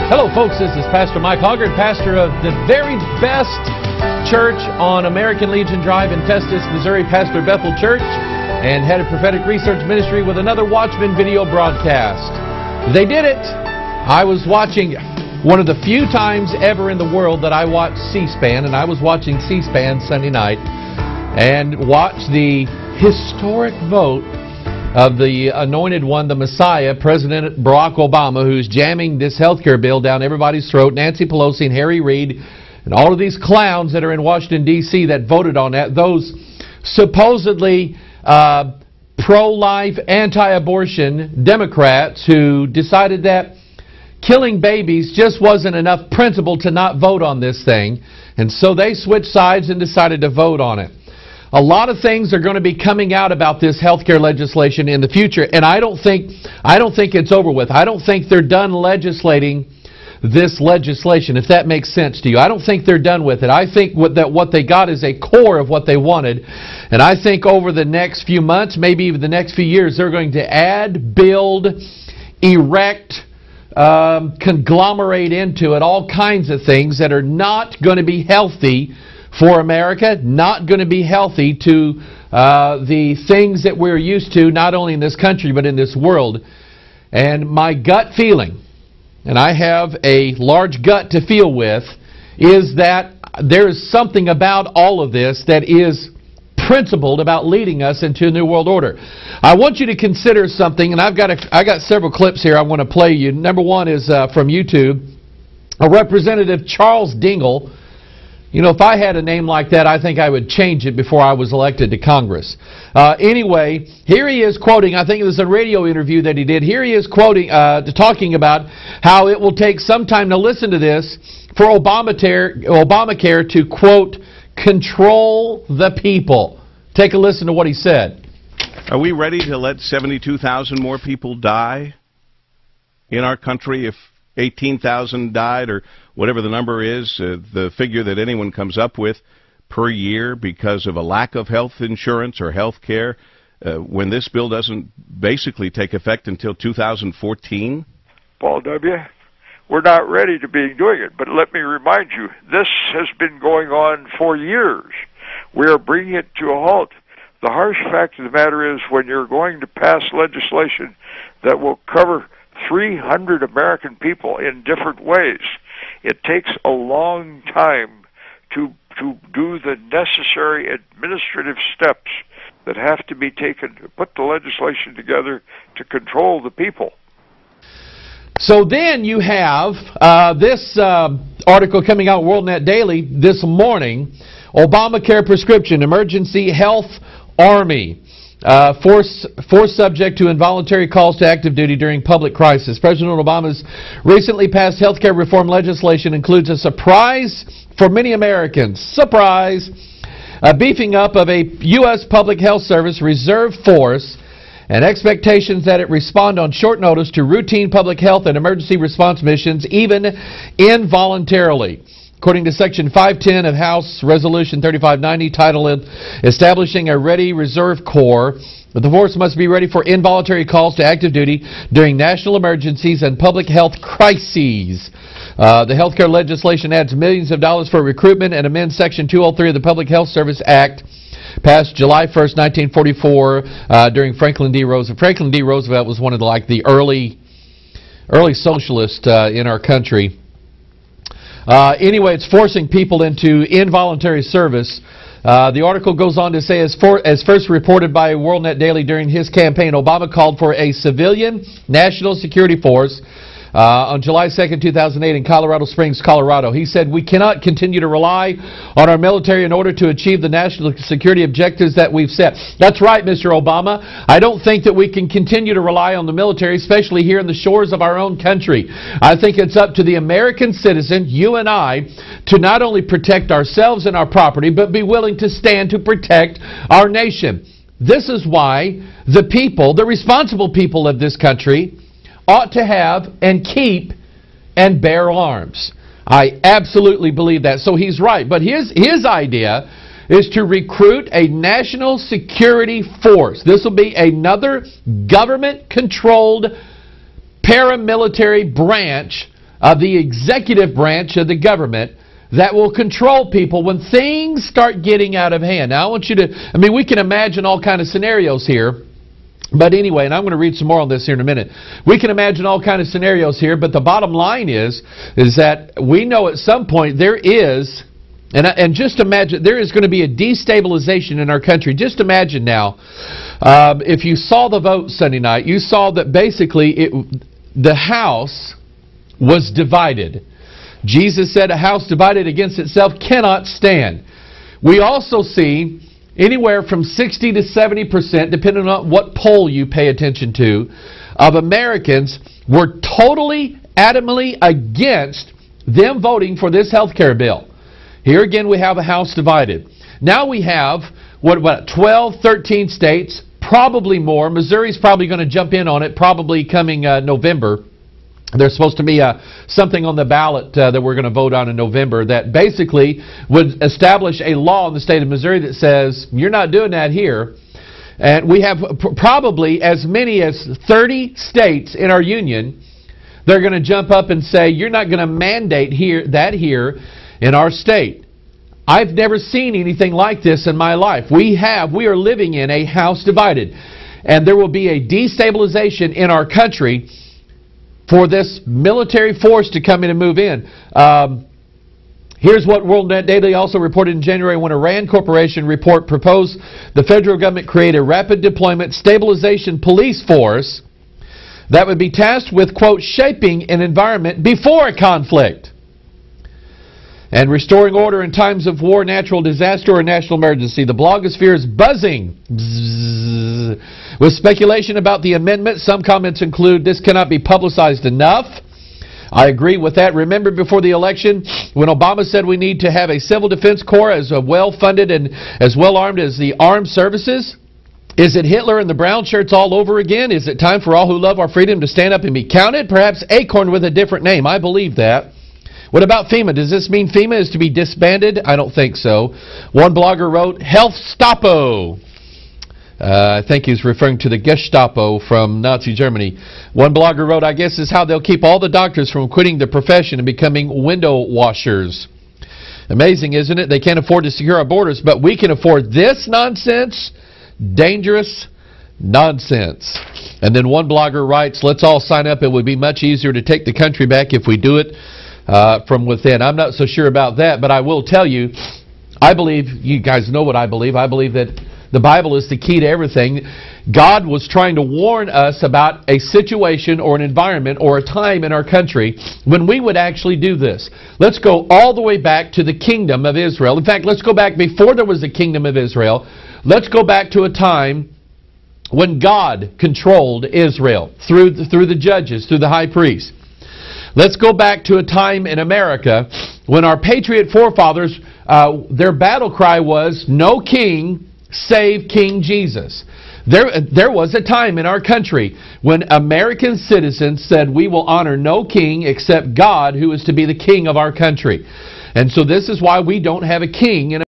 Hello, folks. This is Pastor Mike Hoggard, pastor of the very best church on American Legion Drive in Festus, Missouri, pastor of Bethel Church, and head of prophetic research ministry with another Watchman video broadcast. They did it. I was watching one of the few times ever in the world that I watch C-SPAN, and I was watching C-SPAN Sunday night and watched the historic vote of the anointed one, the Messiah, President Barack Obama, who's jamming this health care bill down everybody's throat, Nancy Pelosi and Harry Reid, and all of these clowns that are in Washington, D.C. that voted on that, those supposedly pro-life, anti-abortion Democrats who decided that killing babies just wasn't enough principle to not vote on this thing, and so they switched sides and decided to vote on it. A lot of things are going to be coming out about this health care legislation in the future, and I don't think it's over with. I don't think they're done legislating this legislation, if that makes sense to you. I don't think they're done with it. I think what they got is a core of what they wanted, and I think over the next few months, maybe even the next few years, they're going to add, build, erect, conglomerate into it all kinds of things that are not going to be healthy for America, not going to be healthy to the things that we're used to, not only in this country but in this world. And my gut feeling, and I have a large gut to feel with, is that there is something about all of this that is principled about leading us into a new world order. I want you to consider something, and I got several clips here I want to play you. Number one is from YouTube. A Representative Charles Dingell. You know, if I had a name like that, I think I would change it before I was elected to Congress. Anyway, here he is quoting, I think it was a radio interview that he did. Here he is quoting, talking about how it will take some time to listen to this for Obamacare to, quote, control the people. Take a listen to what he said. Are we ready to let 72,000 more people die in our country if 18,000 died, or whatever the number is, the figure that anyone comes up with per year because of a lack of health insurance or health care, when this bill doesn't basically take effect until 2014? Paul W., we're not ready to be doing it, but let me remind you, this has been going on for years. We are bringing it to a halt. The harsh fact of the matter is, when you're going to pass legislation that will cover 300 American people in different ways, it takes a long time to do the necessary administrative steps that have to be taken to put the legislation together to control the people. So then you have this article coming out, WorldNet Daily, this morning. Obamacare prescription, emergency health army. Force subject to involuntary calls to active duty during public crisis. President Obama's recently passed health care reform legislation includes a surprise for many Americans. Surprise! A beefing up of a U.S. Public Health Service reserve force and expectations that it respond on short notice to routine public health and emergency response missions, even involuntarily. According to Section 510 of House Resolution 3590, titled Establishing a Ready Reserve Corps, the force must be ready for involuntary calls to active duty during national emergencies and public health crises. The health care legislation adds millions of dollars for recruitment and amends Section 203 of the Public Health Service Act, passed July 1st, 1944, during Franklin D. Roosevelt. Franklin D. Roosevelt was one of the early socialists in our country. Anyway, it's forcing people into involuntary service. The article goes on to say, as first reported by WorldNet Daily during his campaign, Obama called for a civilian national security force on July 2nd, 2008 in Colorado Springs, Colorado. He said, we cannot continue to rely on our military in order to achieve the national security objectives that we've set. That's right, Mr. Obama. I don't think that we can continue to rely on the military, especially here in the shores of our own country. I think it's up to the American citizen, you and I, to not only protect ourselves and our property, but be willing to stand to protect our nation. This is why the people, the responsible people of this country, ought to have and keep and bear arms. I absolutely believe that. So he's right. But his idea is to recruit a national security force. This will be another government-controlled paramilitary branch of the executive branch of the government that will control people when things start getting out of hand. Now, I want you to, we can imagine all kind of scenarios here. But anyway, and I'm going to read some more on this here in a minute. We can imagine all kind of scenarios here, but the bottom line is that we know at some point there is, and just imagine, there is going to be a destabilization in our country. Just imagine now, if you saw the vote Sunday night, you saw that basically the House was divided. Jesus said a house divided against itself cannot stand. We also see anywhere from 60 to 70%, depending on what poll you pay attention to, of Americans were totally, adamantly against them voting for this health care bill. Here again we have a house divided. Now we have, 12, 13 states, probably more. Missouri's probably going to jump in on it, probably coming November. There's supposed to be something on the ballot that we're going to vote on in November that basically would establish a law in the state of Missouri that says, you're not doing that here. And we have probably as many as 30 states in our union. They're going to jump up and say, you're not going to mandate that here in our state. I've never seen anything like this in my life. We are living in a house divided. And there will be a destabilization in our country for this military force to come in and move in. Here's what WorldNet Daily also reported in January when a RAND Corporation report proposed the federal government create a rapid deployment stabilization police force that would be tasked with, quote, shaping an environment before a conflict and restoring order in times of war, natural disaster, or national emergency. The blogosphere is buzzing with speculation about the amendment. Some comments include, this cannot be publicized enough. I agree with that. Remember before the election when Obama said we need to have a civil defense corps as well-funded and as well-armed as the armed services? Is it Hitler and the brown shirts all over again? Is it time for all who love our freedom to stand up and be counted? Perhaps Acorn with a different name. I believe that. What about FEMA? Does this mean FEMA is to be disbanded? I don't think so. One blogger wrote, Health Stoppo. I think he's referring to the Gestapo from Nazi Germany. One blogger wrote, I guess this is how they'll keep all the doctors from quitting the profession and becoming window washers. Amazing, isn't it? They can't afford to secure our borders, but we can afford this nonsense. Dangerous nonsense. And then one blogger writes, let's all sign up. It would be much easier to take the country back if we do it from within. I'm not so sure about that, but I will tell you, I believe, you guys know what I believe. I believe that the Bible is the key to everything. God was trying to warn us about a situation or an environment or a time in our country when we would actually do this. Let's go all the way back to the kingdom of Israel. In fact, let's go back before there was the kingdom of Israel. Let's go back to a time when God controlled Israel through the judges, through the high priest. Let's go back to a time in America when our patriot forefathers, their battle cry was, no king save King Jesus. There was a time in our country when American citizens said, we will honor no king except God, who is to be the king of our country. And so this is why we don't have a king in